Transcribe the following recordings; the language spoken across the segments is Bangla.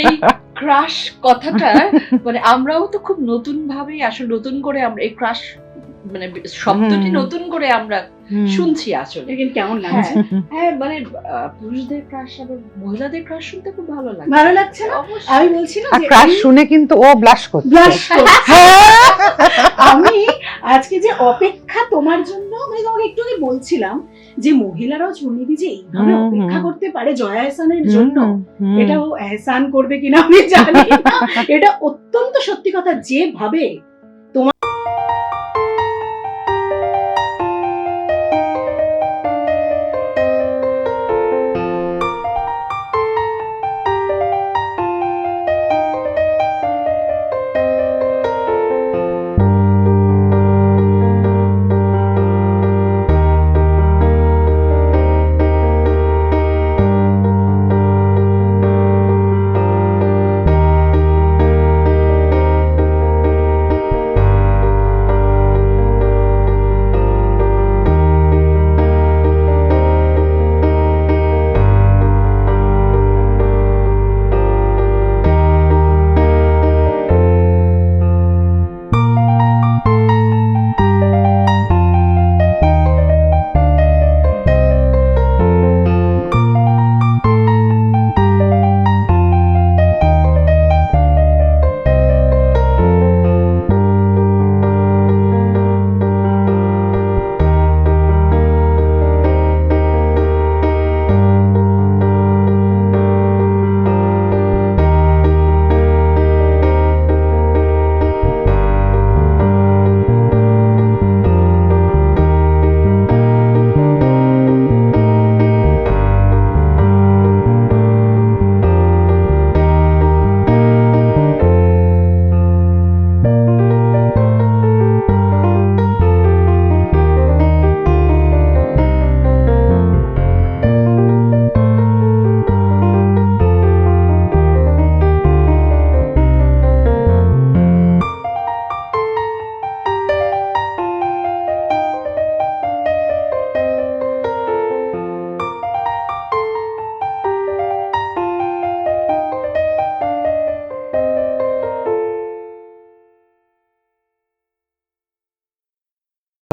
এই ক্রাশ কথাটা মানে আমরাও তো খুব নতুন ভাবেই আসলে নতুন করে আমরা এই ক্রাশ মানে শব্দটি নতুন করে আমরা শুনছি আসলে। কিন্তু কেমন লাগছে? হ্যাঁ মানে পুরুষদের ক্রাশ আবার মহিলাদের ক্রাশ শুনতে খুব ভালো লাগে। ভালো লাগছে না? আমি বলছি না যে ক্রাশ শুনে কিন্তু ও ব্লাশ করছে। আমি আজকে যে অপেক্ষা তোমার জন্য মানে তোমাকে একটু আগে বলছিলাম যে মহিলারাও চুন্নিদি যে এইভাবে অপেক্ষা করতে পারে জয়া এহসানের জন্য, এটা ও এহসান করবে কিনা আমি জানি না, এটা অত্যন্ত সত্যি কথা। যেভাবে তোমার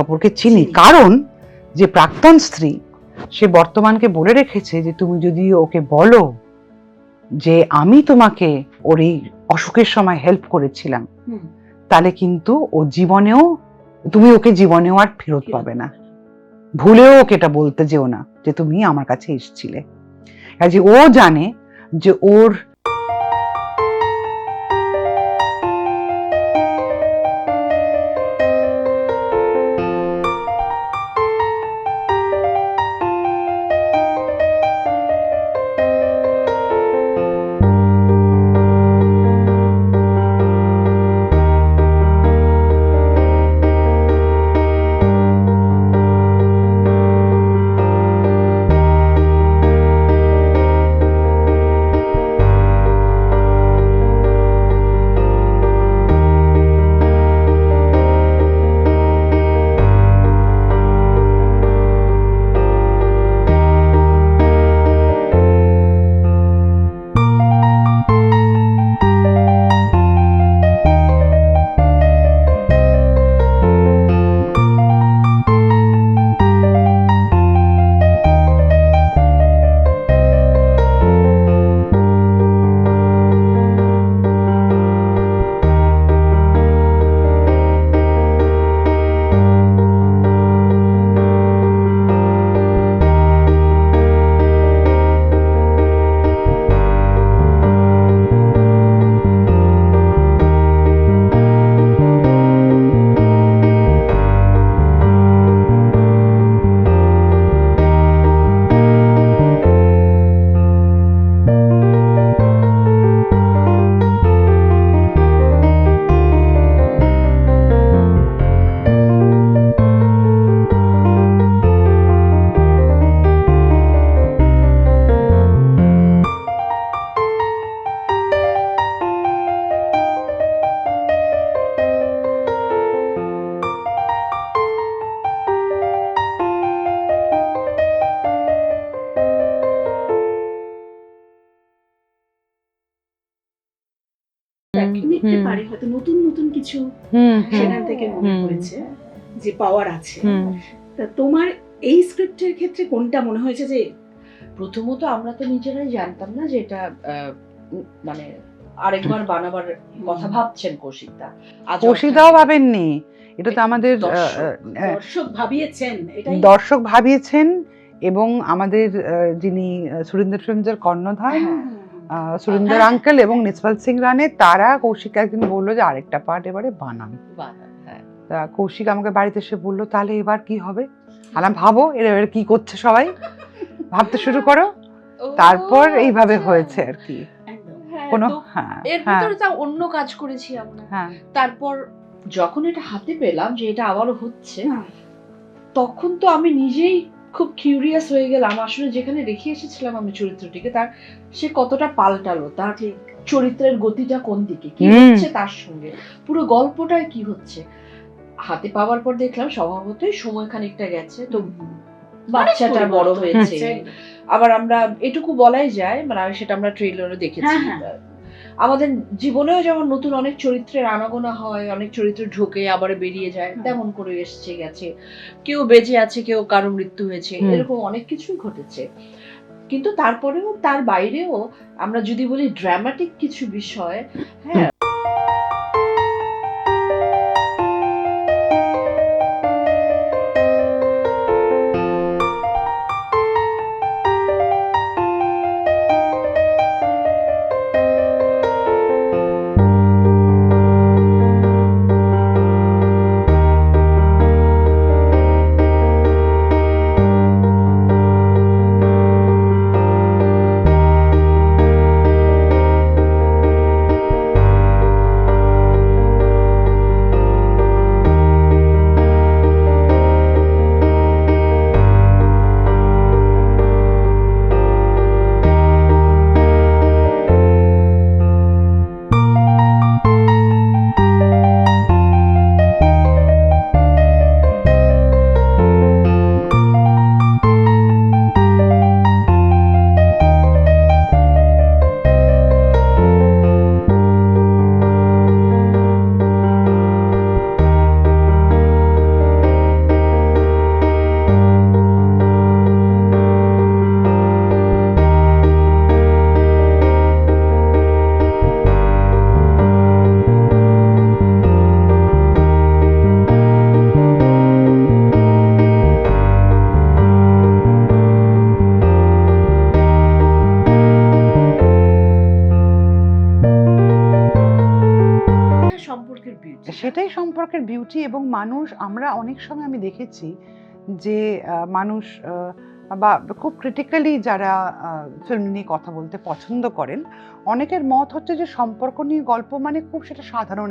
কাপুরকে চিনি, কারণ যে প্রাক্তন স্ত্রী সে বর্তমানকে বলে রেখেছে যে তুমি যদি ওকে বলো যে আমি তোমাকে ওর এই অসুখের সময় হেল্প করেছিলাম, তাহলে কিন্তু ও জীবনেও তুমি ওকে জীবনেও আর ফেরত পাবে না। ভুলেও ওকে এটা বলতে যেও না যে তুমি আমার কাছে এসেছিলে। কাজে ও জানে যে ওর লিখতে পারে হয়তো নতুন নতুন কিছু সেখান থেকে মনে হয়েছে যে পাওয়ার আছে। তা তোমার এই স্ক্রিপ্টের ক্ষেত্রে কোনটা মনে হয়েছে যে প্রথমত আমরা তো নিজেরাই জানতাম না যে এটা মানে আরেকবার বানাবার কথা ভাবছেন কৌশিকদা। কৌশিকদাও ভাবেননি, এটা তো আমাদের দর্শক ভাবিয়েছেন, এটাই দর্শক ভাবিয়েছেন। এবং আমাদের যিনি সুরিন্দর ফিল্মসের কর্ণধার সুরিন্দর আঙ্কেল এবং নিসপাল সিং রানে, তারা কৌশিক একদিন বললো যে আরেকটা পার্ট এবারে বানান। তা কৌশিক আমাকে বাড়িতে এসে বললো তাহলে এবার কি হবে। আলাম ভাবো এবার কি করছে সবাই, ভাবতে শুরু করো। তারপর এইভাবে হয়েছে আর কি। কোনো এর ভিতরে তা অন্য কাজ করেছি আমরা। তারপর যখন এটা হাতে পেলাম যে এটা আবারও হচ্ছে, তখন তো আমি নিজেই খুব কিউরিয়াস হয়ে গেলাম আসলে যেখানে রেখে এসেছিলাম আমি চরিত্রটিকে, তার সে কতটা পাল্টালো, তার চরিত্রের গতিটা কোন দিকে, কি হচ্ছে তার সঙ্গে, পুরো গল্পটায় কি হচ্ছে। হাতে পাওয়ার পর দেখলাম স্বভাবতই সময় খানিকটা গেছে, তো বাচ্চাটা বড় হয়েছে। আবার আমরা এটুকু বলাই যায়, মানে সেটা আমরা ট্রেলারে দেখেছি, আমাদের জীবনেও যেমন নতুন অনেক চরিত্রের আনাগোনা হয়, অনেক চরিত্র ঢোকে আবার বেরিয়ে যায়, তেমন করে এসছে গেছে। কেউ বেঁচে আছে, কেউ কারো মৃত্যু হয়েছে, এরকম অনেক কিছুই ঘটেছে। কিন্তু তারপরেও তার বাইরেও আমরা যদি বলি ড্রামাটিক কিছু বিষয়, হ্যাঁ সেটাই সম্পর্কের বিউটি। এবং মানুষ, আমরা অনেক সময় আমি দেখেছি যে মানুষ বা খুব ক্রিটিক্যালি যারা ফিল্ম নিয়ে কথা বলতে পছন্দ করেন, অনেকের মত হচ্ছে যে সম্পর্ক নিয়ে গল্প মানে খুব সেটা সাধারণ।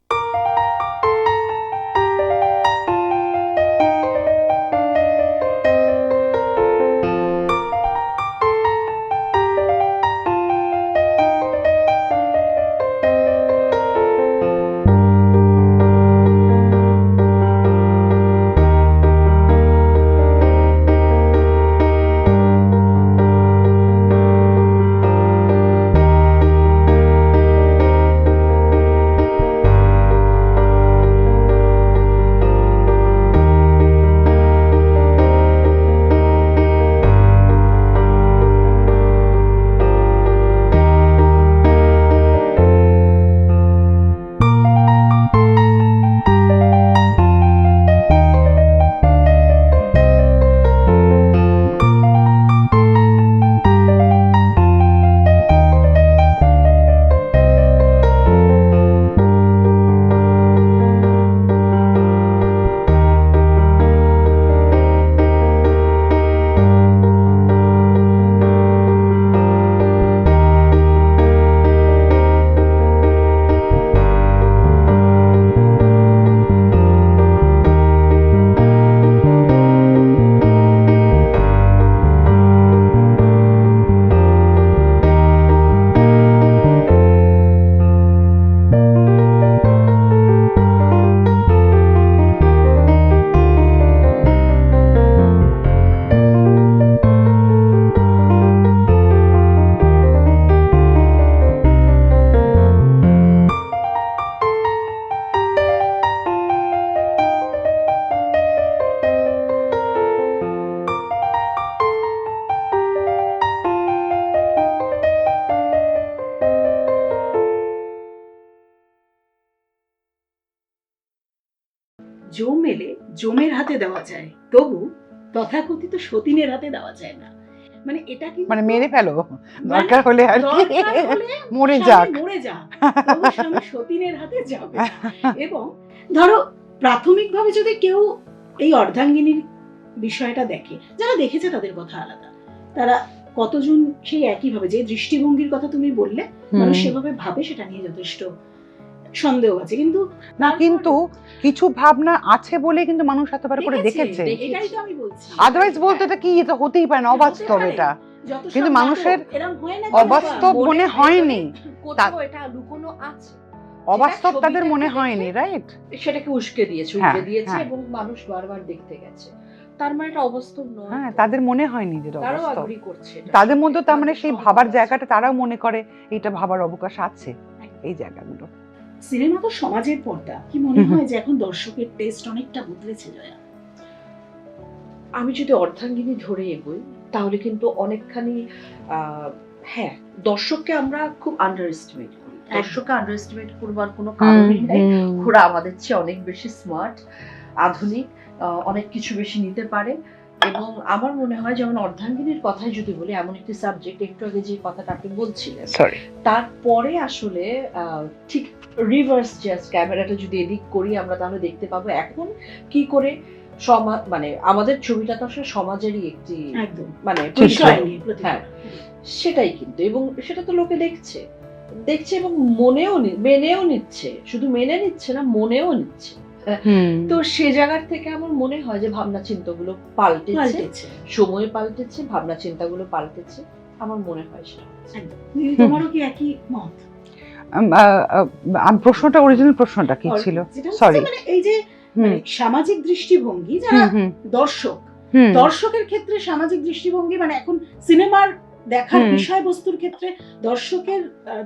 জম এলে জমের হাতে দেওয়া যায়, তবু তথাকথিত সতীনের হাতে দেওয়া যায় না। মানে এটা কিন্তু মানে মেরে ফেলো, দরকার হলে আর কি মরে যাক, তবু স্বামী সতীনের হাতে যাবে। এবং ধরো প্রাথমিকভাবে যদি কেউ এই অর্ধাঙ্গিনীর বিষয়টা দেখে, যারা দেখেছে তাদের কথা আলাদা, তারা কতজন সেই একই ভাবে, যে দৃষ্টিভঙ্গির কথা তুমি বললে মানুষ সেভাবে ভাবে, সেটা নিয়ে যথেষ্ট সন্দেহ আছে। কিন্তু না, কিন্তু কিছু ভাবনা আছে বলে কিন্তু মানুষ এতবার করে দেখেছে, এটাই তো আমি বলছি। আদারওয়াইজ বলতে এটা কি, এটা হতেই পারে না, অবাস্তব এটা। কিন্তু মানুষের অবাস্তব মনে হয়নি, এটা লুকোনো আছে, অবাস্তব তাদের মনে হয়নি, রাইট? সেটাকে উস্কে দিয়েছে এবং মানুষ বারবার দেখতে গেছে, তার মানে এটা অবাস্তব নয়। হ্যাঁ, তাদের মনে হয়নি যে অবাস্তব, করছে তাদের মধ্যে তার মানে সেই ভাবার জায়গাটা তারাও মনে করে এটা ভাবার অবকাশ আছে, এই জায়গাগুলো। সিনেমা তো সমাজের পর্দা, কি মনে হয় যে এখন দর্শকের টেস্ট অনেকটা বদলেছে জয়া? আমি যদি অর্ধাঙ্গিনী ধরে এগোই তাহলে কিন্তু অনেকখানি হ্যাঁ, দর্শককে আমরা খুব আন্ডার এস্টিমেট করি। দর্শককে আন্ডার এস্টিমেট করবার কোনো কারণই নেই। ওরা আমাদের চেয়ে অনেক বেশি স্মার্ট, আধুনিক, অনেক কিছু বেশি নিতে পারে। এবং আমার মনে হয় যেমন অর্ধাঙ্গিনীর কথাই যদি বলি, এমন একটি সাবজেক্ট, একটু আগে যে কথাটা আপনি বলছিলেন, তারপরে আসলে ঠিক রিভার্স, জাস্ট ক্যামেরাটা যদি এদিক করি আমরা, তাহলে দেখতে পাবো এখন কি করে সমাজ, মানে আমাদের ছবিটা তো আসলে সমাজেরই একটি মানে হ্যাঁ, সেটাই কিন্তু, এবং সেটা তো লোকে দেখছে এবং মেনেও নিচ্ছে, শুধু মেনে নিচ্ছে না, মনেও নিচ্ছে। তো সে জায়গার থেকে আমার মনে হয় যে ভাবনা চিন্তাগুলো পাল্টেছে, সময় পাল্টেছে, ভাবনা চিন্তাগুলো পাল্টেছে, আমার মনে হয় সেটা। তোমারও কি একই মত? প্রশ্নটা, অরিজিনাল প্রশ্নটা কি ছিল? সরি, মানে এই যে সামাজিক দৃষ্টিভঙ্গি, যারা দর্শকের ক্ষেত্রে সামাজিক দৃষ্টিভঙ্গি, মানে এখন সিনেমার দেখার বিষয়বস্তুর ক্ষেত্রে দর্শকের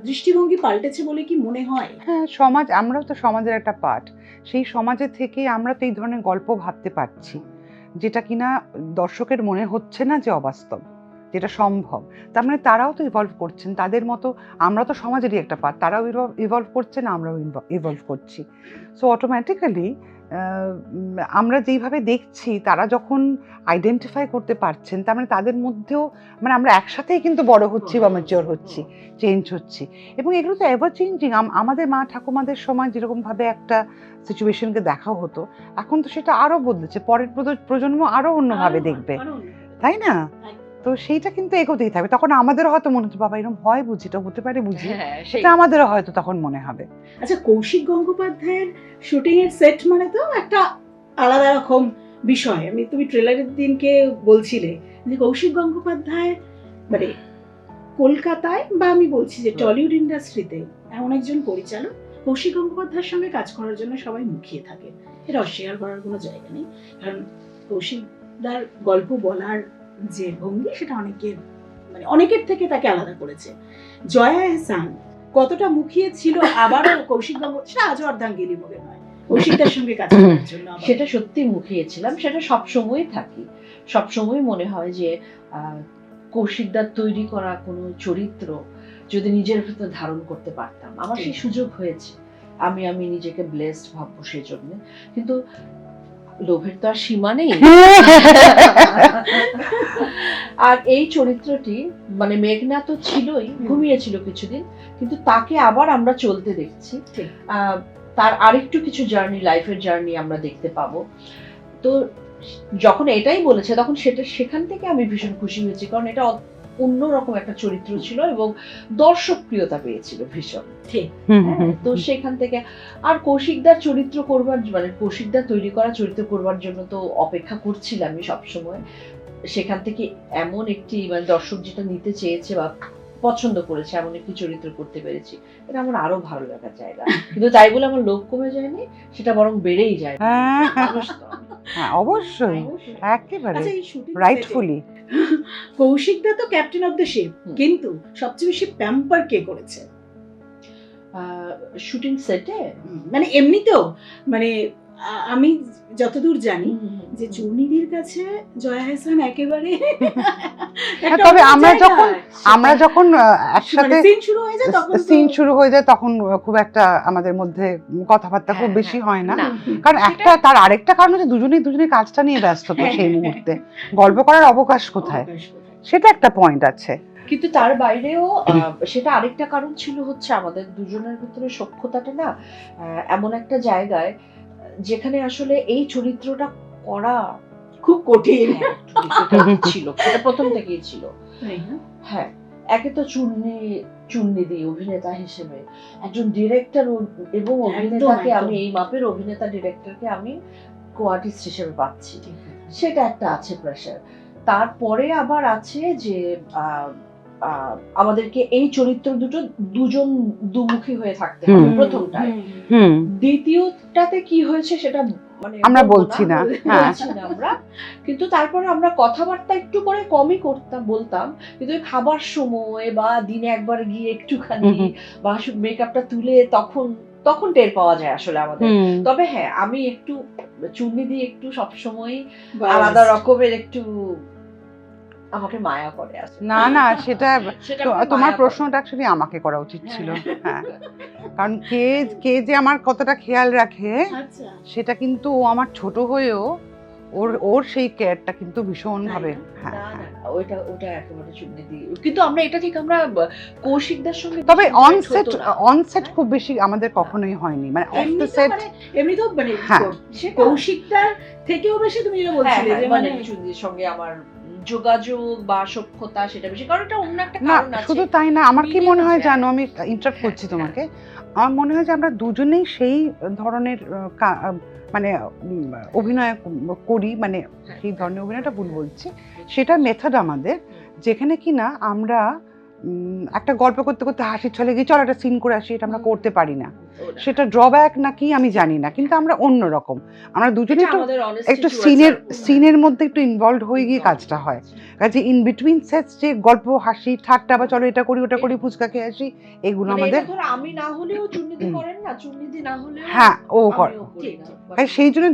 দৃষ্টিভঙ্গি পাল্টেছে বলে কি মনে হয়? হ্যাঁ, সমাজ, আমরাও তো সমাজের একটা পার্ট, সেই সমাজের থেকে আমরা তো এই ধরনের গল্প ভাবতে পারছি যেটা কিনা দর্শকের মনে হচ্ছে না যে অবাস্তব, যেটা সম্ভব। তার মানে তারাও তো ইভলভ করছেন তাদের মতো, আমরা তো সমাজেরই একটা পার্ট, তারাও ইভলভ করছেন, আমরাও ইভলভ করছি। সো অটোমেটিক্যালি আমরা যেইভাবে দেখছি, তারা যখন আইডেন্টিফাই করতে পারছেন, তার মানে তাদের মধ্যেও, মানে আমরা একসাথেই কিন্তু বড় হচ্ছি বা ম্যাচিওর হচ্ছি, চেঞ্জ হচ্ছি। এবং এগুলো তো এভার চেঞ্জিং। আমাদের মা ঠাকুমাদের সময় যেরকমভাবে একটা সিচুয়েশনকে দেখা হতো, এখন তো সেটা আরো বদলেছে, পরের প্রজন্ম আরো অন্যভাবে দেখবে, তাই না? তো সেইটা কিন্তু এগোতেই থাকবে। তখন আমাদেরও হয়তো মনে হচ্ছে, বাবা এরকম হয় বুঝি, এটা হতে পারে বুঝি, সেটা আমাদেরও হয়তো তখন মনে হবে। আচ্ছা, কৌশিক গঙ্গোপাধ্যায়ের শুটিং এর সেট মানে তো একটা আলাদা রকম বিষয়। তুমি ট্রেলারের দিনকে বলছিলে যে কৌশিক গঙ্গোপাধ্যায় মানে কলকাতায়, বা আমি বলছি যে টলিউড ইন্ডাস্ট্রিতে এমন একজন পরিচালক, কৌশিক গঙ্গোপাধ্যায়ের সঙ্গে কাজ করার জন্য সবাই মুখিয়ে থাকে, এটা অস্বীকার করার কোনো জায়গা নেই। কারণ কৌশিকদার গল্প বলার যে ভঙ্গি, সেটা অনেকের থেকে তাকে আলাদা করেছে। জয়া এহসান কতটা মুখিয়ে ছিল আবারও কৌশিক গঙ্গোপাধ্যায়, আজও অর্ধাঙ্গিনী বলে নয়, কৌশিকদার সঙ্গে কাজ করার জন্য সেটা সত্যি মুখিয়েছিলাম, সেটা সবসময় থাকি। সবসময় মনে হয় যে কৌশিকদার তৈরি করা কোনো চরিত্র যদি নিজের ভিতর ধারণ করতে পারতাম, আমার সেই সুযোগ হয়েছে, আমি নিজেকে ব্লেসড ভাববো সেই জন্য। কিন্তু লোভের তো আর সীমা নেই। আর এই চরিত্রটি, মানে মেঘনা তো ছিলই, ঘুমিয়েছিল কিছুদিন, কিন্তু তাকে আবার আমরা চলতে দেখছি, তার আরেকটু কিছু জার্নি, লাইফের জার্নি আমরা দেখতে পাবো। তো যখন এটাই বলেছে, তখন সেখান থেকে আমি ভীষণ খুশি হয়েছি, কারণ এটা অন্যরকম একটা চরিত্র ছিল এবং দর্শক প্রিয়তা পেয়েছিল ভীষণ। তো সেখান থেকে আর কৌশিকদার চরিত্র করবার, মানে কৌশিকদার তৈরি করা চরিত্র করবার জন্য তো অপেক্ষা করছিলাম আমি সবসময়। সেখান থেকে এমন একটি, মানে দর্শক যেটা নিতে চেয়েছে বা পছন্দ করেছে, এমন একটি চরিত্র করতে পেরেছি, এটা আমার আরো ভালো লাগার জায়গা। কিন্তু তাই বলে আমার লোভ কমে যায়নি, সেটা বরং বেড়েই যায়। হ্যাঁ, অবশ্যই, একেবারে রাইটফুলি। কৌশিকদা তো ক্যাপ্টেন অফ দ্য শিপ, কিন্তু সবচেয়ে বেশি প্যাম্পার কে করেছে শুটিং সেটে? মানে এমনিতেও, মানে আমি যতদূর জানি যে চূর্ণিদির কাছে জয়া আহসান একেবারে তবে আমরা যখন একসাথে সিন শুরু হয়ে যায় তখন খুব একটা আমাদের মধ্যে কথাবার্তা খুব বেশি হয় না, না, কারণ তার আরেকটা কারণ হচ্ছে দুজনেই কাজটা নিয়ে ব্যস্ত তো সেই মুহূর্তে গল্প করার অবকাশ কোথায়, সেটা একটা পয়েন্ট আছে। কিন্তু তার বাইরেও সেটা আরেকটা কারণ ছিল হচ্ছে আমাদের দুজনের ভিতরে সখ্যতাটা না এমন একটা জায়গায় যেখানে আসলে এই চরিত্রটা করা খুব কঠিন ছিল, এটা প্রথম থেকেই ছিল। হ্যাঁ, একে তো চুন্নিদি অভিনেতা হিসেবে একজন ডিরেক্টর এবং অভিনেতাকে আমি এই মাপের অভিনেতা ডিরেক্টরকে আমি কো-আর্টিস্ট হিসেবে পাচ্ছি, সেটা একটা আছে প্রেশার। তারপরে আবার আছে যে আমাদেরকে এই চরিত্র দুজন দুমুখী হয়ে থাকতে হবে প্রথমটায়। দ্বিতীয়টাতে কি হয়েছে সেটা মানে আমরা বলছি না আমরা, কিন্তু তারপরে আমরা কথাবার্তা একটু করে কমই বলতাম, কিন্তু খাবার সময় বা দিনে একবার গিয়ে একটুখানি বা মেকআপটা তুলে তখন টের পাওয়া যায় আসলে আমাদের। তবে হ্যাঁ, আমি একটু চুন্নি দিয়ে একটু সবসময় আলাদা রকমের একটু আমাকে মায়া করে আছে। না সেটা তোমার প্রশ্নটা অ্যাকচুয়ালি আমাকে করা উচিত ছিল। হ্যাঁ, কারণ কে যে আমার কতটা খেয়াল রাখে সেটা কিন্তু ও আমার ছোট হয়েও ওর সেই কেয়ারটা কিন্তু ভীষণ ভাবে। হ্যাঁ, ওটা একেবারে চুন্নি দিয়ে। কিন্তু আমরা এটা ঠিক আমরা কৌশিকদার সঙ্গে, তবে অনসেট খুব বেশি আমাদের কখনোই হয়নি, মানে অফ দ্য সেট এমনি তো মানে কৌশিকদার থেকেও বেশি তুমি যেটা বলছিলে যে মানে চুন্নির সঙ্গে আমার যোগাযোগ বা সখ্যতা সেটা বেশি, কারণ এটা অন্য একটা কারণ আছে। শুধু তাই না, আমার কি মনে হয় জানো, আমি ইন্টারাপ্ট করছি তোমাকে, আমার মনে হয় যে আমরা দুজনেই সেই ধরনের মানে অভিনয় করি, মানে সেই ধরনের অভিনয়টা ভুল বলছি, সেটা মেথড আমাদের, যেখানে কিনা আমরা একটা গল্প করতে করতে হাসির ছলে গিয়ে চল একটা সিন করে আসি, এটা আমরা করতে পারি না। সেটা ড্রব্যাক নাকি আমি জানি না, কিন্তু আমরা অন্যরকম, আমরা দুজনেই একটু সিনের মধ্যে একটু ইনভলভ হয়ে গিয়ে কাজটা হয়। কাজে ইন বিটুইন সেটস যে গল্প হাসি ঠাট্টা বা চলো এটা করি ওটা করি ফুচকা খেয়ে আসি, এগুলো আমাদের আমি না হলেও চুন্নিদি করেন না, চুন্নিদি না হলেও হ্যাঁ ও করে। সেই জন্য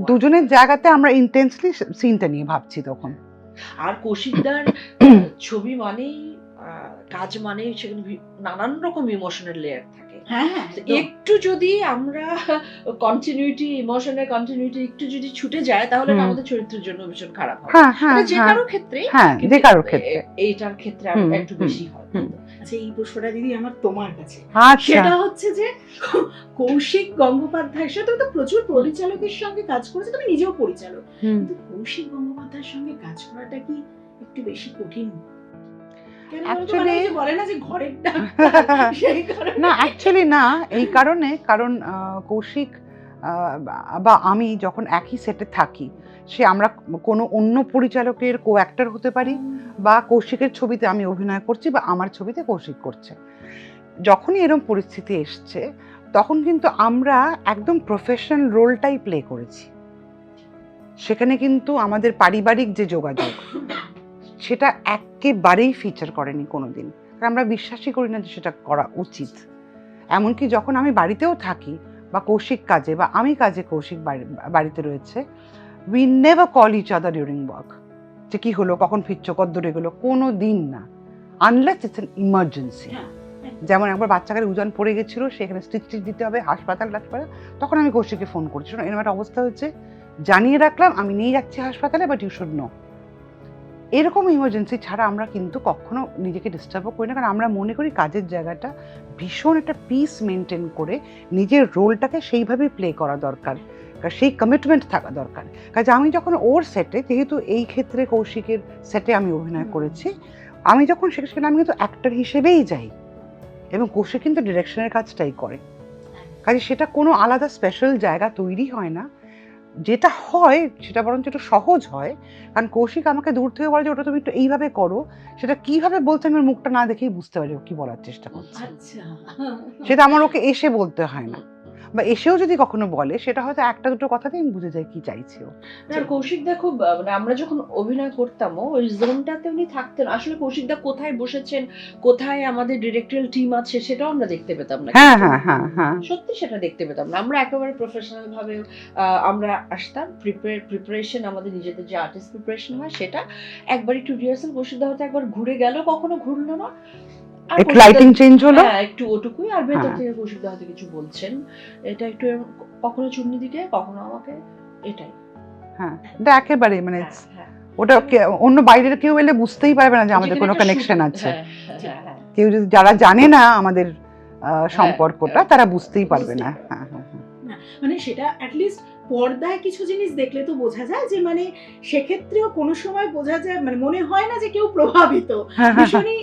দুজনের জায়গাতে আমরা ইন্টেন্সলি সিনটা নিয়ে ভাবছি তখন। আর কৌশিকদার ছবি মানেই কাজ মানেই সেখানে নানান রকম ইমোশনাল লেয়ার থাকে। একটু যদি আমরা ইমোশনাল কন্টিনিউটি একটু যদি ছুটে যায় তাহলে আমাদের চরিত্রের জন্য ভীষণ খারাপ হবে। যে কারো ক্ষেত্রে, এইটার ক্ষেত্রে একটু বেশি হয়। আচ্ছা, এই প্রশ্নটা দিদি আমার তোমার কাছে, সেটা হচ্ছে যে কৌশিক গঙ্গোপাধ্যায়ের সাথে তো প্রচুর পরিচালকের সঙ্গে কাজ করেছে, তুমি নিজেও পরিচালক, কিন্তু কৌশিক গঙ্গোপাধ্যায়ের সঙ্গে কাজ করাটা কি একটু বেশি কঠিন? এই কারণে, কারণ কৌশিক বা আমি যখন একই সেটে থাকি, আমরা কোনো অন্য পরিচালকের কো অ্যাক্টর হতে পারি, বা কৌশিকের ছবিতে আমি অভিনয় করছি বা আমার ছবিতে কৌশিক করছে। যখনই এরকম পরিস্থিতি এসছে তখন কিন্তু আমরা একদম প্রফেশনাল রোলটাই প্লে করেছি। সেখানে কিন্তু আমাদের পারিবারিক যে যোগাযোগ সেটা একেবারেই ফিচার করেনি কোনোদিন, কারণ আমরা বিশ্বাসই করি না যে সেটা করা উচিত। এমনকি যখন আমি বাড়িতেও থাকি বা কৌশিক কাজে বা আমি কাজে কৌশিক বাড়িতে রয়েছে, we never call each other during work, যে কি হলো, কখন ফিরছো, কত দূরে গেলো, কোনো দিন না, আনলেস ইটস অ্যান ইমার্জেন্সি। যেমন একবার বাচ্চাকে উজান পড়ে গেছিলো, সেখানে স্টিচ দিতে হবে, হাসপাতাল, তখন আমি কৌশিককে ফোন করছি, এরকম একটা অবস্থা হচ্ছে, জানিয়ে রাখলাম আমি নিয়ে যাচ্ছি হাসপাতালে, বাট ইউ শুড নো। এরকম ইমার্জেন্সি ছাড়া আমরা কিন্তু কখনো নিজেকে ডিস্টার্বও করি না, কারণ আমরা মনে করি কাজের জায়গাটা ভীষণ একটা পিস মেনটেন করে নিজের রোলটাকে সেইভাবেই প্লে করা দরকার, সেই কমিটমেন্ট থাকা দরকার। কাজে আমি যখন ওর সেটে, যেহেতু এই ক্ষেত্রে কৌশিকের সেটে আমি অভিনয় করেছি, আমি যখন সেখানে আমি কিন্তু অ্যাক্টর হিসেবেই যাই, এবং কৌশিক কিন্তু ডিরেকশনের কাজটাই করে। কাজে সেটা কোনো আলাদা স্পেশাল জায়গা তৈরি হয় না, যেটা হয় সেটা বরঞ্চ একটু সহজ হয়, কারণ কৌশিক আমাকে দূর থেকে বলে যে ওটা তুমি একটু এইভাবে করো, সেটা কিভাবে বলছে আমি ওর মুখটা না দেখেই বুঝতে পারি ও কি বলার চেষ্টা করছে, সেটা আমার ওকে এসে বলতে হয় না। বা এসেও যদি কখনো বলে, সেটা হয়তো একটা দুটো কথাতে আমি বুঝে যাই কি চাইছে ও। আর কৌশিকদা খুব মানে আমরা যখন অভিনয় করতাম ওই জোনটাতে উনি থাকতেন। আসলে কৌশিকদা কোথায় বসেছেন, কোথায় আমাদের ডিরেক্টরিয়াল টিম আছে সেটাও আমরা দেখতে পেতাম না। হ্যাঁ হ্যাঁ হ্যাঁ হ্যাঁ, সত্যি সেটা দেখতে পেতাম না। আমরা একেবারে প্রফেশনাল ভাবে আমরা আসতাম, প্রিপারেশন আমাদের নিজেদের যে আর্টিস্ট প্রিপারেশন হয় সেটা, একবার একটু রিহার্সাল, কৌশিকদা হয়তো একবার ঘুরে গেল, কখনো ঘুরলো না, আর একটু লাইটিং চেঞ্জ হলো, হ্যাঁ একটু ওটুকুই, আর ভেতর থেকে কৌশিকদা হয়তো কিছু বলছেন, এটা একটু কখনো চুন্নি দিকে, কখনো আমাকে, এটাই। হ্যাঁ এটা একেবারে মানে ওটা অন্য বাইরের কেউ এলে বুঝতেই পারবে না যে আমাদের কোনো কানেকশন আছে। কেউ যদি যারা জানে না আমাদের সম্পর্কটা তারা বুঝতেই পারবে না। হ্যাঁ হ্যাঁ, মানে সেটা অ্যাটলিস্ট পর্দায় কিছু জিনিস দেখলে তো বোঝা যায় যে মানে সেক্ষেত্রেও কোনো সময় বোঝা যায়, মানে মনে হয় না যে কেউ প্রভাবিত, ভীষণই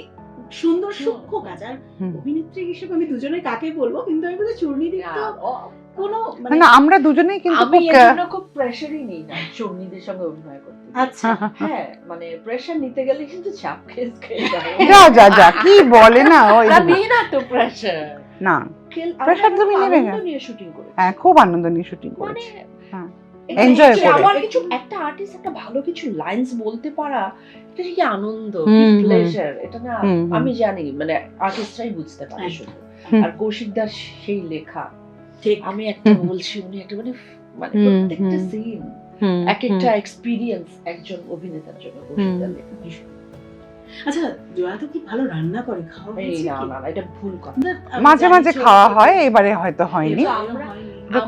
সুন্দর সূক্ষ্ম কাজ। আর অভিনেত্রী হিসেবে আমি দুজনে কাকে বলবো, কিন্তু আমি বলছি চূর্ণীদি তো কোনো মানে না আমরা দুজনেই কিন্তু আমি এর জন্য খুব প্রেসারই নেই না চূর্ণীদের সঙ্গে অভিনয় করতে। আচ্ছা হ্যাঁ মানে প্রেসার নিতে গেলে কিন্তু চাপ খেয়ে যায়। যা যা কি বলে না ওই নেই না তো প্রেসার, না প্রেসার তুমি নেবে না। নিয়ে শুটিং করে, হ্যাঁ খুব আনন্দ নিয়ে শুটিং করেছি, হ্যাঁ এনজয় করে। আমার কিছু একটা আর্টিস্ট একটা ভালো কিছু লাইনস বলতে পারা, এটা কি আনন্দ, কি প্লেজার, এটা না আমি জানি মানে আর্টিস্টরাই বুঝতে পারে শুধু। আর কৌশিকদার সেই লেখা, ঠিক আমি একটা বলছি উনি একটা মানে মানে প্রত্যেকটা সিন এক একটা এক্সপেরিয়েন্স একজন অভিনেতার জন্য কৌশিকদার লেখা। আচ্ছা জয়া তো কি ভালো রান্না করে, খাওয়া না না এটা ভুল কথা, মাঝে মাঝে খাওয়া হয়, এবারে হয়তো হয়নি,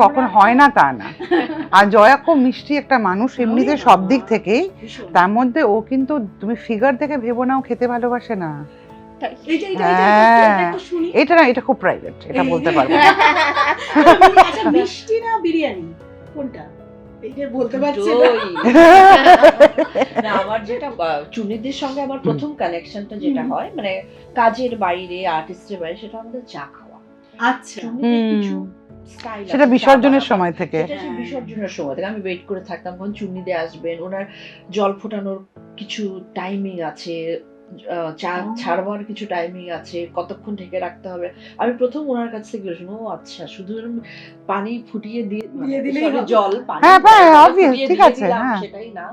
কখন হয় না তা না। আর জয়া খুব মিষ্টি একটা মানুষ এমনিতে সব দিক থেকেই, তার মধ্যে ও কিন্তু তুমি ফিগার দেখে ভেবো না ও খেতে ভালোবাসে না। এটা না, এটা খুব প্রাইভেট, এটা বলতে পারবো না। আচ্ছা মিষ্টি না বিরিয়ানি কোনটা এটা বলতে পারছি না। আমার যেটা চুনিদের সঙ্গে আমার প্রথম কানেকশনটা যেটা হয় মানে কাজের বাইরে, আর্টিস্টের বাইরে, সেটা আমাদের চা খাওয়া। আচ্ছা সেটা বিসর্জনের সময় থেকে, বিসর্জনের সময় থেকে আমি ওয়েট করে থাকতাম কখন চুন্নিদে আসবেন। ওনার জল ফোটানোর কিছু টাইমিং আছে, চা ছাড়বার কিছু টাইমিং আছে, কতক্ষণ ঢেকে রাখতে হবে। আমি প্রথম ওনার কাছ থেকে শুনি ও আচ্ছা শুধু পানি ফুটিয়ে দিয়ে দিলে জল পানি ঠিক আছে সেটাই না,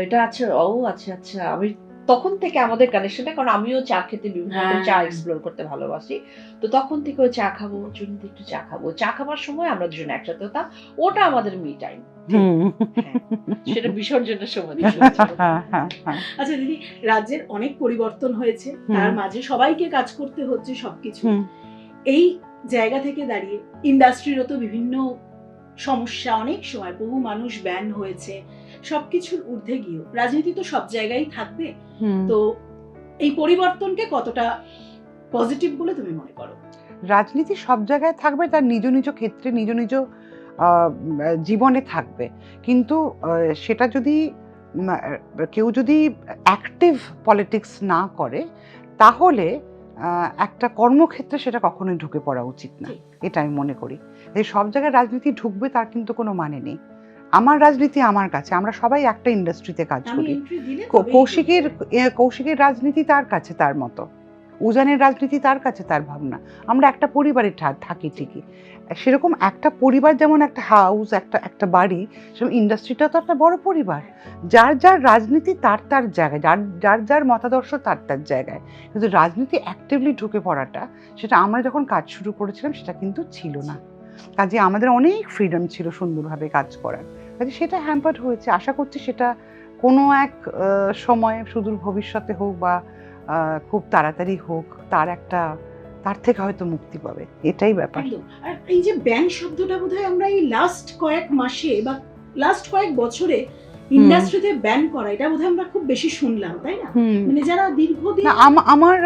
এটা আচ্ছা ও আচ্ছা আচ্ছা। আমি তখন থেকে আমাদের কানেকশনটা, কারণ আমিও চা খেতে বিভিন্ন রকম চা এক্সপ্লোর করতে ভালোবাসি, তো তখন থেকে ওই চা খাবো, চুনিতে একটু চা খাবো, চা খাবার সময় আমরা দুজন একসাথে হতাম, ওটা আমাদের মি টাইম। সেটা বিসর্জনের সময়। আচ্ছা দিদি, রাজ্যের অনেক পরিবর্তন হয়েছে, তার মাঝে সবাইকে কাজ করতে হচ্ছে সবকিছু। এই জায়গা থেকে দাঁড়িয়ে ইন্ডাস্ট্রিরও তো বিভিন্ন সমস্যা, অনেক সময় বহু মানুষ ব্যান হয়েছে, সবকিছুর ঊর্ধ্বে গিয়েও রাজনীতি তো সব জায়গায় থাকবে, তো এই পরিবর্তনকে কতটা পজিটিভ বলে তুমি মনে করো? রাজনীতি সব জায়গায় থাকবে, তার নিজ নিজ ক্ষেত্রে নিজ নিজ জীবনে থাকবে, কিন্তু সেটা যদি কেউ যদি অ্যাক্টিভ পলিটিক্স না করে তাহলে একটা কর্মক্ষেত্রে সেটা কখনোই ঢুকে পড়া উচিত না, এটা আমি মনে করি। যে সব জায়গায় রাজনীতি ঢুকবে তার কিন্তু কোনো মানে নেই। আমার রাজনীতি আমার কাছে, আমরা সবাই একটা ইন্ডাস্ট্রিতে কাজ করি। কৌশিকের রাজনীতি তার কাছে তার মতো, উজানের রাজনীতি তার কাছে তার ভাবনা। আমরা একটা পরিবারে থাকি ঠিকই, সেরকম একটা পরিবার যেমন একটা হাউস, একটা বাড়ি, সেরকম ইন্ডাস্ট্রিটা তো একটা বড় পরিবার। যার যার রাজনীতি তার তার জায়গায়, যার যার মতাদর্শ তার তার জায়গায়, কিন্তু রাজনীতি অ্যাক্টিভলি ঢুকে পড়াটা, সেটা আমরা যখন কাজ শুরু করেছিলাম সেটা কিন্তু ছিল না। কাজে আমাদের অনেক ফ্রিডম ছিল সুন্দরভাবে কাজ করার, কাজে সেটা হ্যাম্পার্ড হয়েছে। আশা করছি সেটা কোনো এক সময় সুদূর ভবিষ্যতে হোক বা খুব তাড়াতাড়ি হোক, তার থেকে হয়তো মুক্তি পাবে, এটাই ব্যাপার। আর এই যে ব্যান শব্দটা বোধহয় আমরা এই লাস্ট কয়েক মাসে বা লাস্ট কয়েক বছরে ইন্ডাস্ট্রিতে ব্যান করা, এটা বোধহয় আমরা খুব বেশি শুনলাম, তাই না? মানে যারা দীর্ঘদিন, আমার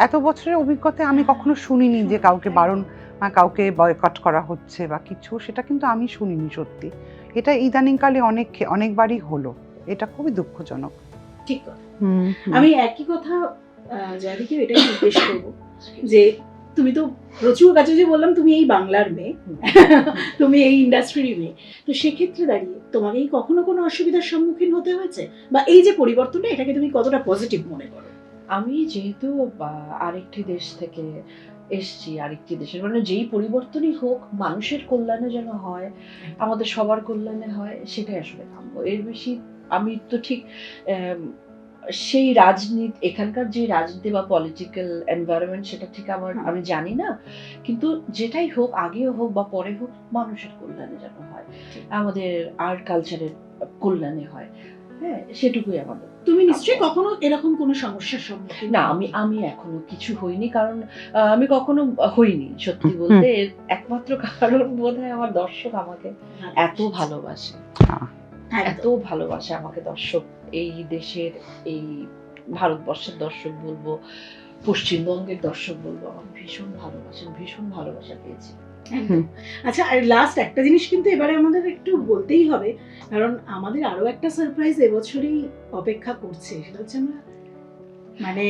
এত বছরের অভিজ্ঞতায় আমি কখনো শুনিনি যে কাউকে বারণ, কাউকে বয়কট করা হচ্ছে বা কিছু, সেটা কিন্তু আমি শুনিনি সত্যি। এটা ইদানিংকালে অনেকবারই হলো, এটা খুবই দুঃখজনক। ঠিক কথা। আমি একই কথা যাদেরকে এটাই জিজ্ঞেস করবো যে তুমি তো প্রচুর কাছে, যে বললাম তুমি এই বাংলার মেয়ে, তুমি এই ইন্ডাস্ট্রির মেয়ে, তো সেক্ষেত্রে দাঁড়িয়ে তোমাকে এই কখনো কোনো অসুবিধার সম্মুখীন হতে হয়েছে, বা এই যে পরিবর্তনটা, এটাকে তুমি কতটা পজিটিভ মনে করো? আমি যেহেতু আরেকটি দেশ থেকে এসছি আরেকটি দেশের, মানে যেই পরিবর্তনই হোক মানুষের কল্যাণে যেন হয়, আমাদের সবার কল্যাণে হয়, সেটাই আসলে কাম্য। এর বেশি আমি তো ঠিক সেই রাজনীতি, এখানকার যে রাজনীতি বা পলিটিক্যাল এনভায়রনমেন্ট সেটা ঠিক আমি জানি না, কিন্তু যেটাই হোক, আগেও হোক বা পরে হোক, মানুষের কল্যাণে যেন হয়, আমাদের আর্ট কালচারের কল্যাণে হয়, হ্যাঁ সেটুকুই আমাদের। তুমি নিশ্চয়ই কখনো এরকম কোনো সমস্যার সম্মুখীন? না, আমি এখনো কিছু হইনি, কারণ আমি কখনো হইনি সত্যি বলতে। এর একমাত্র কারণ বোধহয় আমার দর্শক আমাকে এত ভালোবাসে, এত ভালোবাসে আমাকে দর্শক, এই দেশের, এই ভারতবর্ষের দর্শক বলবো, পশ্চিমবঙ্গের দর্শক বলবো, আমাকে ভীষণ ভালোবাসেন, ভীষণ ভালোবাসা পেয়েছি। আচ্ছা, আর লাস্ট একটা জিনিস কিন্তু এবারে আমাদের একটু বলতেই হবে, কারণ আমাদের আরো একটা সারপ্রাইজ এবছরই অপেক্ষা করছে, সেটা হচ্ছে আমরা মানে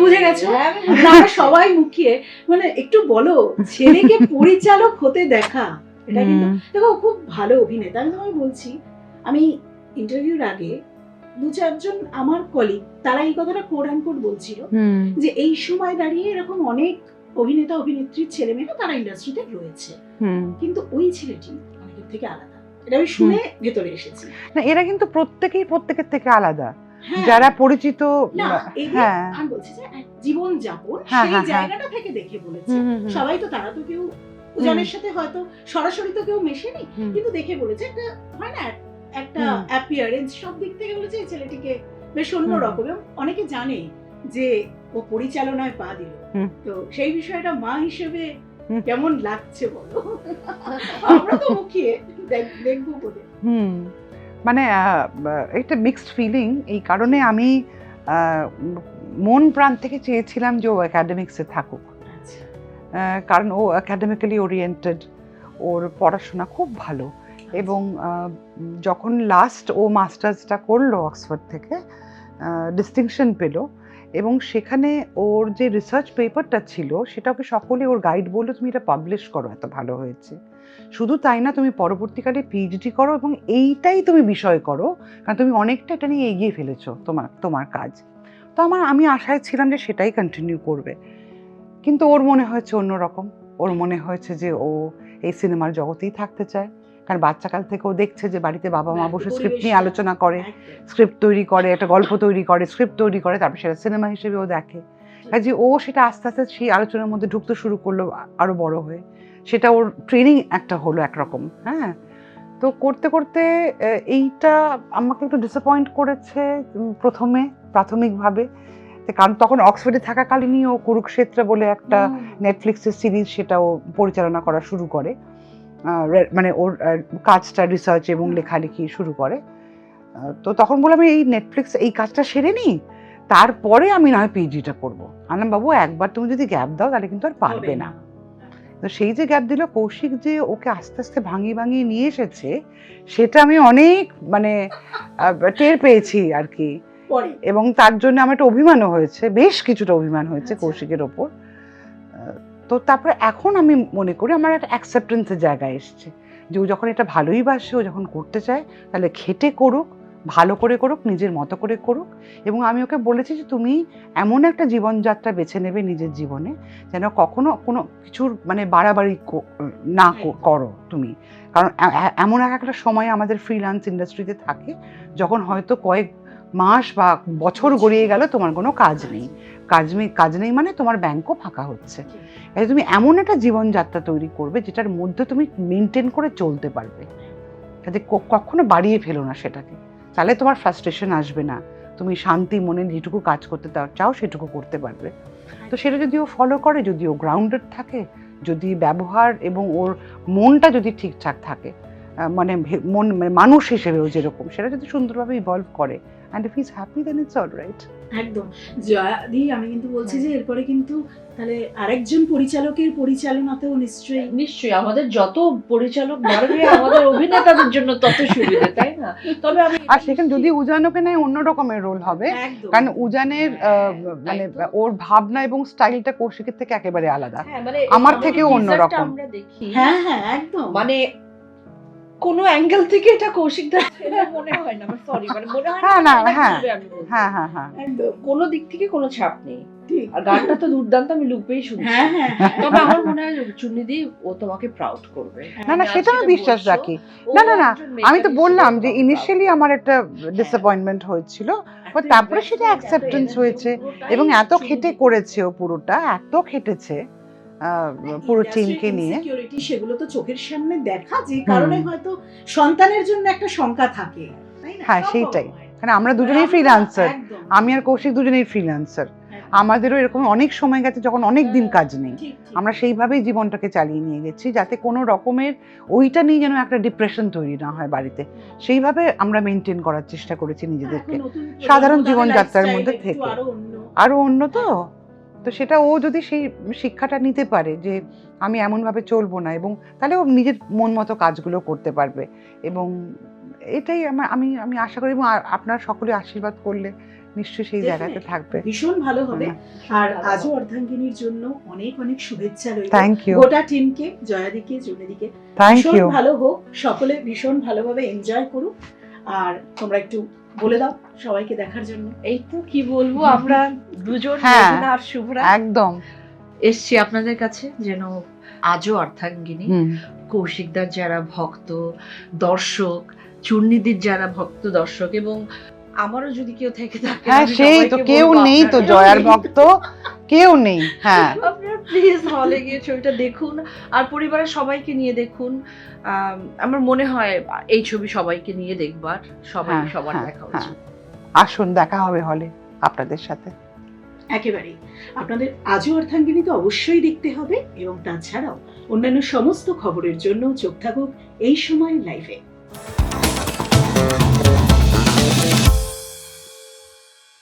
বুঝে গেছো, আমরা সবাই মুখিয়ে, মানে একটু বলো, ছেলেকে পরিচালক হতে দেখা, এটা কিন্তু দেখো খুব ভালো অভিনেতা। আমি তোমায় বলছি, আমি ইন্টারভিউর আগে 2-4 জন আমার কলিগ তারা এই কথাটা কোড অ্যান্ড কোড বলছিল যে এই সময় দাঁড়িয়ে এরকম অনেক অভিনেতা অভিনেত্রীর ছেলে মেয়েরা তারা ইন্ডাস্ট্রিতে রয়েছে, কিন্তু ওই ছেলেটি অনেকের থেকে আলাদা। এটা আমি শুনে ভেতরে এসেছি। না, এরা কিন্তু প্রত্যেকের থেকে আলাদা, যারা পরিচিত। হ্যাঁ, আমি বলছি যে জীবন যাপন সেই জায়গাটা থেকে দেখে বলেছে। সবাই তো, তারা তো কেউ উজানের সাথে হয়তো সরাসরি তো কেউ মেশেনি, কিন্তু দেখে বলেছে, একটা হয় না একটা অ্যাপিয়ারেন্স, সব দিক থেকে বলেছে এই ছেলেটিকে বেশ অন্য রকম। অনেকে জানে যে ও পরিচালনায় পা দিল, তো সেই বিষয়টা মা হিসেবে কেমন লাগছে বলো? আমরা তো মুখিয়ে দেখবো বলে। মানে একটা মিক্সড ফিলিং। এই কারণে আমি মন প্রাণ থেকে চেয়েছিলাম যে ও একাডেমিক্সে থাকুক, কারণ ও একাডেমিক্যালি ওরিয়েন্টেড, ওর পড়াশোনা খুব ভালো। এবং যখন লাস্ট ও মাস্টার্সটা করলো অক্সফোর্ড থেকে, ডিস্টিংশন পেল, এবং সেখানে ওর যে রিসার্চ পেপারটা ছিল সেটাকে সকলে ওর গাইড বললো, তুমি এটা পাবলিশ করো, এত ভালো হয়েছে। শুধু তাই না, তুমি পরবর্তীকালে পিএইচডি করো এবং এইটাই তুমি বিষয় করো, কারণ তুমি অনেকটা এটা নিয়ে এগিয়ে ফেলেছো তোমার কাজ। তো আমি আশায় ছিলাম যে সেটাই কন্টিনিউ করবে, কিন্তু ওর মনে হয়েছে অন্যরকম। ওর মনে হয়েছে যে ও এই সিনেমার জগতেই থাকতে চায়, কারণ বাচ্চাকাল থেকে ও দেখছে যে বাড়িতে বাবা মা বসে স্ক্রিপ্ট নিয়ে আলোচনা করে, স্ক্রিপ্ট তৈরি করে, একটা গল্প তৈরি করে, স্ক্রিপ্ট তৈরি করে, তারপর সেটা সিনেমা হিসেবে ও দেখে। কাজে ও সেটা আস্তে আস্তে সেই আলোচনার মধ্যে ঢুকতে শুরু করলো আরো বড় হয়ে। সেটা ওর ট্রেনিং একটা হলো একরকম। হ্যাঁ, তো করতে করতে এইটা আমাকে একটু ডিসঅ্যাপয়েন্ট করেছে প্রথমে, প্রাথমিকভাবে, কারণ তখন অক্সফোর্ডে থাকাকালীনই ও কুরুক্ষেত্র বলে একটা নেটফ্লিক্সের সিরিজ, সেটা ও পরিচালনা করা শুরু করে, মানে ওর কাজটা রিসার্চ এবং লেখালেখি শুরু করে। তো তখন বললাম এই নেটফ্লিক্স এই কাজটা সেরে নিই, তারপরে আমি না হয় পিএইচডিটা করবো। আনলাম বাবু, একবার তুমি যদি গ্যাপ দাও তাহলে কিন্তু আর পারবে না। তো সেই যে গ্যাপ দিল, কৌশিক যে ওকে আস্তে আস্তে ভাঙিয়ে নিয়ে এসেছে, সেটা আমি অনেক মানে টের পেয়েছি আর কি। এবং তার জন্য আমার একটা অভিমানও হয়েছে, বেশ কিছুটা অভিমান হয়েছে কৌশিকের ওপর। তো তারপরে এখন আমি মনে করি আমার একটা অ্যাকসেপ্টেন্সের জায়গায় এসছে, যে ও যখন এটা ভালোই বাসে, ও যখন করতে চায় তাহলে খেটে করুক, ভালো করে করুক, নিজের মতো করে করুক। এবং আমি ওকে বলেছি যে তুমি এমন একটা জীবনযাত্রা বেছে নেবে নিজের জীবনে, যেন কখনো কোনো কিছুর মানে বাড়াবাড়ি না করো তুমি। কারণ এমন একটা সময় আমাদের ফ্রিল্যান্স ইন্ডাস্ট্রিতে থাকে যখন হয়তো কয়েক মাস বা বছর গড়িয়ে গেল তোমার কোনো কাজ নেই, কাজ নেই মানে তোমার ব্যাংকও ফাঁকা হচ্ছে। তুমি এমন একটা জীবনযাত্রা তৈরি করবে যেটার মধ্যে তুমি মেনটেন করে চলতে পারবে, যাতে কখনো বাড়িয়ে ফেলো না সেটাকে, তাহলে তোমার ফ্রাস্ট্রেশন আসবে না, তুমি শান্তি মনে যেটুকু কাজ করতে চাও সেটুকু করতে পারবে। তো সেটা যদি ও ফলো করে, যদি ও গ্রাউন্ডেড থাকে, যদি ব্যবহার এবং ওর মনটা যদি ঠিকঠাক থাকে, মানে মানুষ হিসেবেও যেরকম, সেটা যদি সুন্দরভাবে ইভলভ করে, and if he's happy then it's all right. একদম জয়াদি, আমি কিন্তু বলছি যে এরপরে কিন্তু তাহলে আরেকজন পরিচালকের পরিচালনাতেও নিশ্চয়ই আমাদের যত পরিচালক বাড়বে আমাদের অভিনেতাদের জন্য তত সুবিধা, তাই না? তবে আমি আর সেখানে যদি উজানকে নেয় অন্য রকমের রোল হবে, কারণ উজানের মানে ওর ভাবনা এবং স্টাইলটা কৌশিকের থেকে একেবারে আলাদা, আমার থেকেও অন্যরকম। আমরা দেখি হ্যাঁ একদম, মানে কোনো অ্যাঙ্গেল থেকে এটা কৌশিক দা মনে হয় না, সরি, মানে মনে হয় হ্যাঁ, না, না, হ্যাঁ। আমি বলবো। হ্যাঁ হ্যাঁ হ্যাঁ একদম কোনো দিক থেকে কোনো ছাপ নেই। ঠিক। আর গানটা তো দুর্দান্ত, আমি লুপেই শুনছি। হ্যাঁ হ্যাঁ হ্যাঁ। তবে আমার মনে হয় চুন্নিদি ও তোমাকে প্রাউড করবে। না না, সেটা আমি বিশ্বাস রাখি। না না না, আমি তো বললাম যে ইনিশিয়ালি আমার একটা ডিসঅ্যাপয়েন্টমেন্ট হয়েছিল, বাট তারপরে সেটা অ্যাকসেপ্টেন্স হয়েছে এবং এত খেটে করেছে ও, পুরোটা এত খেটেছে পুরো টিমকে নিয়ে। সিকিউরিটি সেগুলো তো চোখের সামনে দেখা, যে কারণে হয়তো সন্তানের জন্য একটা শঙ্কা থাকে, তাই না? হ্যাঁ, সেইটাই। কারণ আমরা দুজনেই ফ্রিল্যান্সার, একদম। আমি আর কৌশিক দুজনেই ফ্রিল্যান্সার। আমাদেরও এরকম অনেক সময় গেছে যখন অনেক দিন কাজ নেই, ঠিক, ঠিক। আমরা সেইভাবেই জীবনটাকে চালিয়ে নিয়ে গেছি যাতে কোনো রকমের ওইটা নিয়ে যেন একটা ডিপ্রেশন তৈরি না হয় বাড়িতে। সেইভাবে আমরা মেনটেন করার চেষ্টা করেছি নিজেদেরকে, এখন নতুন সাধারণ প্রজন্ম, জীবনযাত্রার তাদের মধ্যে lifestyle থেকে। একটু আরো অন্য। আরো অন্য তো সেটা ও যদি সেই শিক্ষাটা নিতে পারে যে আমি এমনভাবে চলবো না, এবং তাহলে ও নিজের মন মতো কাজগুলো করতে পারবে। এবং এটাই আমি আমি আশা করি, এবং আপনার সকলে আশীর্বাদ করলে নিশ্চয়ই সেই জায়গাতে থাকবে। ভীষণ ভালো হবে। আর আজও অর্ধাঙ্গিনীর জন্য অনেক অনেক শুভেচ্ছা রইল থ্যাংক ইউ, গোটা টিমকে, জয়াদিকে, জুনিদিকে। থ্যাংক ভীষণ ইউ। ভালো হোক, সকলে ভীষণ ভালোভাবে এনজয় করুক। আর তোমরা একটু বলে দাও সবাইকে দেখার জন্য। এই তো কি বলবো, আমরা দুজন হ্যাঁ, মেঘনা আর শুভ্রা একদম এসছি আপনাদের কাছে যেন আজও অর্ধাঙ্গিনী কৌশিকদার যারা ভক্ত দর্শক, চূর্ণিদির যারা ভক্ত দর্শক, এবং আমারও যদি কেউ থেকে থাকে, হ্যাঁ, আমি সেই তো সবাইকে কেউ বলবো নেই তো, আপনারা- জয়ার ভক্ত কেউ নেই। হ্যাঁ, আপনারা প্লিজ হলে গিয়ে ছবিটা দেখুন আর পরিবারের সবাইকে নিয়ে দেখুন। আমার মনে হয় এই ছবি সবাইকে নিয়ে দেখবার, সবাই হ্যাঁ, সবার হ্যাঁ, দেখা হ্যাঁ। উচিত। আসুন, দেখা হবে হলে আপনাদের সাথে। একেবারেই আপনাদের আজও অর্ধাঙ্গিনী তো অবশ্যই দেখতে হবে, এবং তাছাড়াও অন্যান্য সমস্ত খবরের জন্য চোখ থাকুক এই সময় লাইভে।